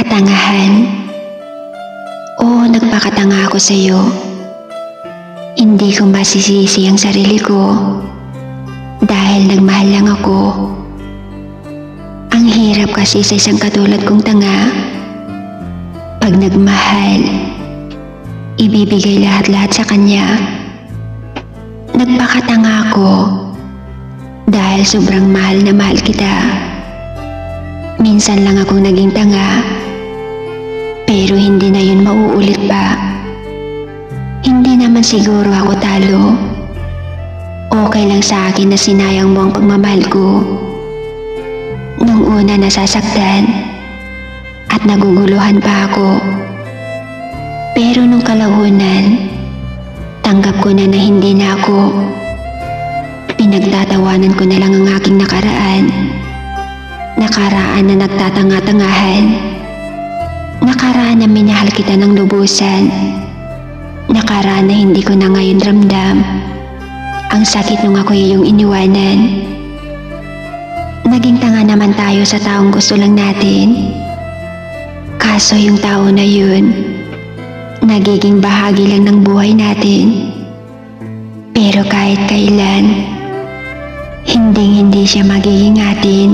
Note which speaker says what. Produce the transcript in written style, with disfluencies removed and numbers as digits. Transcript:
Speaker 1: Katangahan. Oo, nagpakatanga ako sa'yo. Hindi ko masisisi ang sarili ko dahil nagmahal lang ako. Ang hirap kasi sa isang katulad kong tanga. Pag nagmahal, ibibigay lahat-lahat sa kanya. Nagpakatanga ako dahil sobrang mahal na mahal kita. Minsan lang akong naging tanga, pero hindi na yun mauulit pa. Hindi naman siguro ako talo. Okay lang sa akin na sinayang mo ang pagmamahal ko. Nung una nasasaktan at naguguluhan pa ako. Pero nung kalaunan, tanggap ko na hindi na ako. Pinagtatawanan ko na lang ang aking nakaraan. Nakaraan na nagtatanga-tangahan. Nakaraan na minahal kita ng lubusan. Nakaraan na hindi ko na ngayon ramdam ang sakit nung ako iyong iniwanan. Naging tanga naman tayo sa taong gusto lang natin. Kaso yung tao na yun, nagiging bahagi lang ng buhay natin. Pero kahit kailan, hindi siya magiging atin.